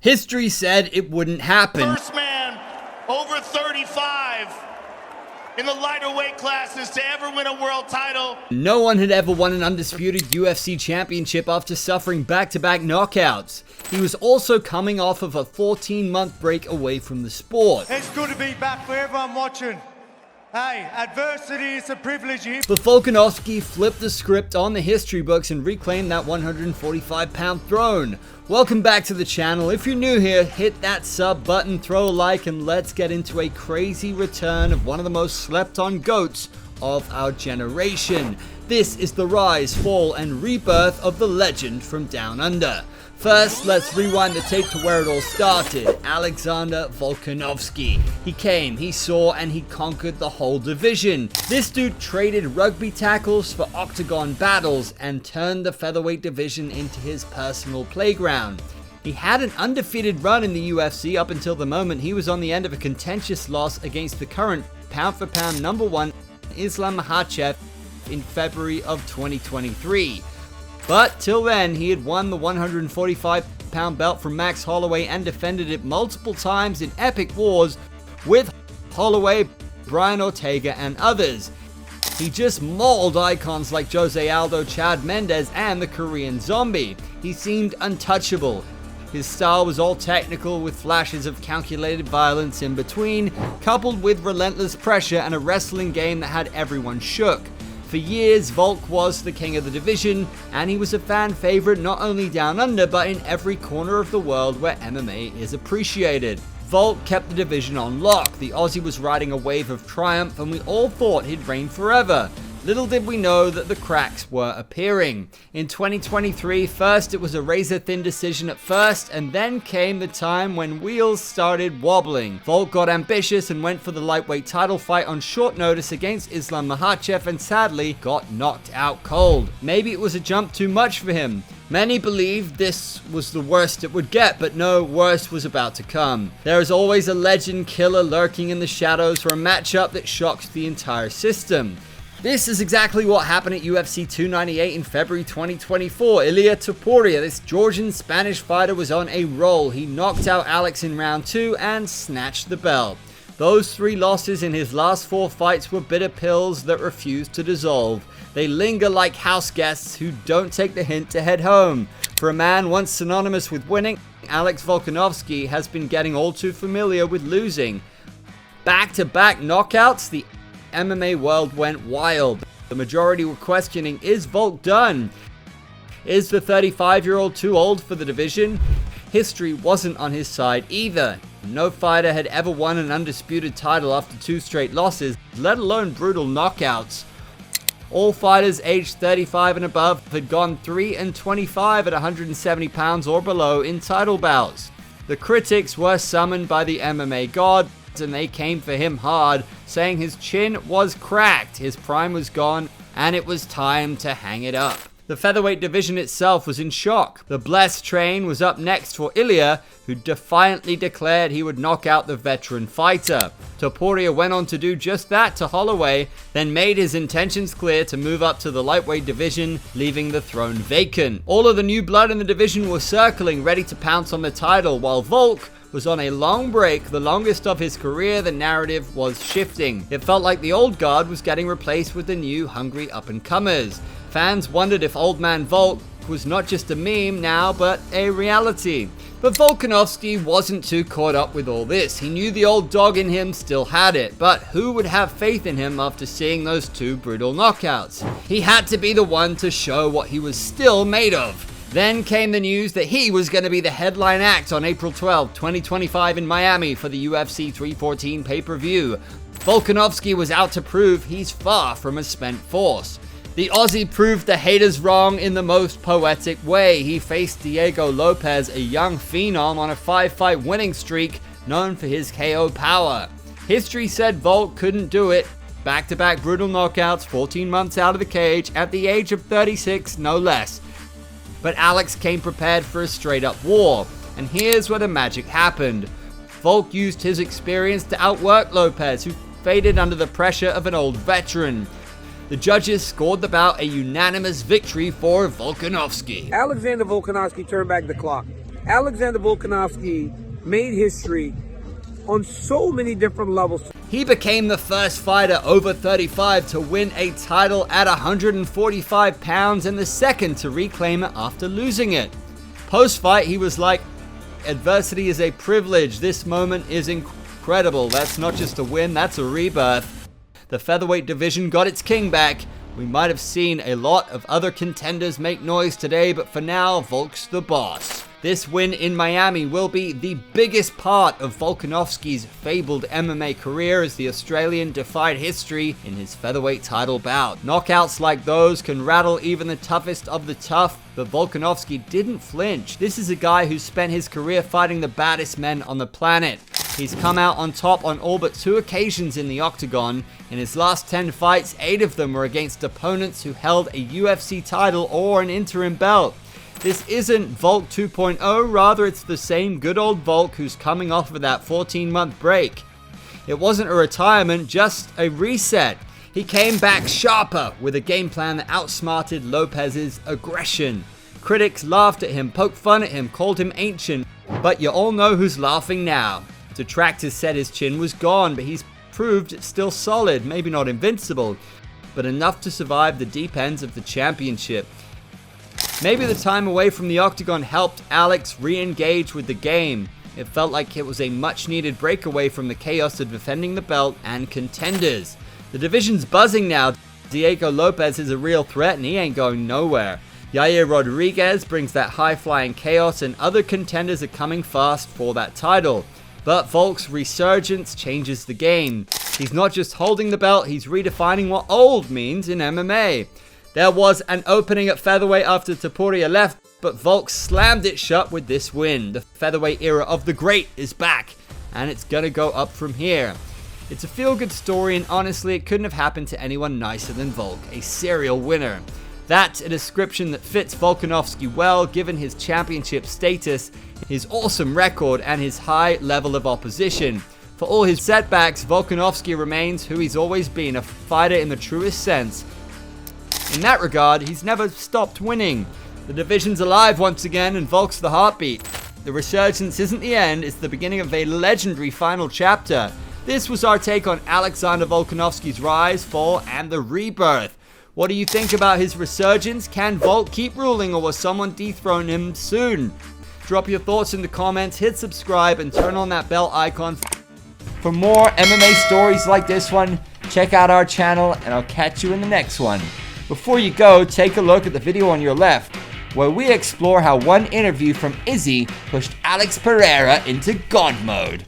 History said it wouldn't happen. First man over 35 in the lighter weight classes to ever win a world title. No one had ever won an undisputed UFC championship after suffering back-to-back knockouts. He was also coming off of a 14-month break away from the sport. It's good to be back for everyone watching. Hey, adversity is a privilege here. But Volkanovski flipped the script on the history books and reclaimed that 145-pound throne. Welcome back to the channel. If you're new here, hit that sub button, throw a like, and let's get into a crazy return of one of the most slept-on GOATs of our generation. This is the rise, fall, and rebirth of the legend from down under. First, let's rewind the tape to where it all started. Alexander Volkanovski. He came, he saw, and he conquered the whole division. This dude traded rugby tackles for octagon battles and turned the featherweight division into his personal playground. He had an undefeated run in the UFC up until the moment he was on the end of a contentious loss against the current pound-for-pound #1 Islam Makhachev in February of 2023. But till then, he had won the 145-pound belt from Max Holloway and defended it multiple times in epic wars with Holloway, Brian Ortega, and others. He just mauled icons like Jose Aldo, Chad Mendes, and the Korean Zombie. He seemed untouchable. His style was all technical with flashes of calculated violence in between, coupled with relentless pressure and a wrestling game that had everyone shook. For years, Volk was the king of the division, and he was a fan favorite not only down under, but in every corner of the world where MMA is appreciated. Volk kept the division on lock. The Aussie was riding a wave of triumph, and we all thought he'd reign forever. Little did we know that the cracks were appearing. In 2023, first it was a razor-thin decision at first, and then came the time when wheels started wobbling. Volk got ambitious and went for the lightweight title fight on short notice against Islam Makhachev and sadly got knocked out cold. Maybe it was a jump too much for him. Many believed this was the worst it would get, but no, worse was about to come. There is always a legend killer lurking in the shadows for a matchup that shocks the entire system. This is exactly what happened at UFC 298 in February 2024. Ilia Topuria, this Georgian-Spanish fighter, was on a roll. He knocked out Alex in round 2 and snatched the belt. Those 3 losses in his last 4 fights were bitter pills that refused to dissolve. They linger like house guests who don't take the hint to head home. For a man once synonymous with winning, Alex Volkanovski has been getting all too familiar with losing. Back-to-back knockouts, the MMA world went wild. The majority were questioning, is Volk done? Is the 35-year-old too old for the division? History wasn't on his side either. No fighter had ever won an undisputed title after 2 straight losses, let alone brutal knockouts. All fighters aged 35 and above had gone 3-25 at 170 pounds or below in title bouts. The critics were summoned by the MMA god, and they came for him hard, saying his chin was cracked, his prime was gone, and it was time to hang it up. The featherweight division itself was in shock. The blessed train was up next for Ilia, who defiantly declared he would knock out the veteran fighter. Topuria went on to do just that to Holloway, then made his intentions clear to move up to the lightweight division, leaving the throne vacant. All of the new blood in the division were circling, ready to pounce on the title, while Volk was on a long break, the longest of his career. The narrative was shifting. It felt like the old guard was getting replaced with the new, hungry up-and-comers. Fans wondered if Old Man Volk was not just a meme now, but a reality. But Volkanovski wasn't too caught up with all this. He knew the old dog in him still had it, but who would have faith in him after seeing those 2 brutal knockouts? He had to be the one to show what he was still made of. Then came the news that he was going to be the headline act on April 12, 2025 in Miami for the UFC 314 pay-per-view. Volkanovski was out to prove he's far from a spent force. The Aussie proved the haters wrong in the most poetic way. He faced Diego Lopez, a young phenom on a 5-fight winning streak known for his KO power. History said Volk couldn't do it. Back-to-back brutal knockouts, 14 months out of the cage, at the age of 36, no less. But Alex came prepared for a straight-up war, and here's where the magic happened. Volk used his experience to outwork Lopez, who faded under the pressure of an old veteran. The judges scored the bout a unanimous victory for Volkanovski. Alexander Volkanovski turned back the clock. Alexander Volkanovski made history on so many different levels. He became the first fighter over 35 to win a title at 145 pounds and the second to reclaim it after losing it. Post-fight, he was like, "Adversity is a privilege. This moment is incredible. That's not just a win, that's a rebirth." The featherweight division got its king back. We might have seen a lot of other contenders make noise today, but for now, Volk's the boss. This win in Miami will be the biggest part of Volkanovski's fabled MMA career as the Australian defied history in his featherweight title bout. Knockouts like those can rattle even the toughest of the tough, but Volkanovski didn't flinch. This is a guy who spent his career fighting the baddest men on the planet. He's come out on top on all but 2 occasions in the octagon. In his last 10 fights, 8 of them were against opponents who held a UFC title or an interim belt. This isn't Volk 2.0, rather it's the same good old Volk who's coming off of that 14-month break. It wasn't a retirement, just a reset. He came back sharper with a game plan that outsmarted Lopez's aggression. Critics laughed at him, poked fun at him, called him ancient, but you all know who's laughing now. Detractors said his chin was gone, but he's proved it's still solid, maybe not invincible, but enough to survive the deep ends of the championship. Maybe the time away from the octagon helped Alex re-engage with the game. It felt like it was a much-needed breakaway from the chaos of defending the belt and contenders. The division's buzzing now. Diego Lopez is a real threat and he ain't going nowhere. Yair Rodriguez brings that high-flying chaos and other contenders are coming fast for that title. But Volk's resurgence changes the game. He's not just holding the belt, he's redefining what old means in MMA. There was an opening at featherweight after Topuria left, but Volk slammed it shut with this win. The featherweight era of the great is back, and it's gonna go up from here. It's a feel-good story, and honestly, it couldn't have happened to anyone nicer than Volk, a serial winner. That's a description that fits Volkanovski well, given his championship status, his awesome record, and his high level of opposition. For all his setbacks, Volkanovski remains who he's always been, a fighter in the truest sense. In that regard, he's never stopped winning. The division's alive once again, and Volk's the heartbeat. The resurgence isn't the end, it's the beginning of a legendary final chapter. This was our take on Alexander Volkanovski's rise, fall, and the rebirth. What do you think about his resurgence? Can Volk keep ruling, or will someone dethrone him soon? Drop your thoughts in the comments, hit subscribe, and turn on that bell icon. For more MMA stories like this one, check out our channel, and I'll catch you in the next one. Before you go, take a look at the video on your left, where we explore how one interview from Izzy pushed Alex Pereira into God mode.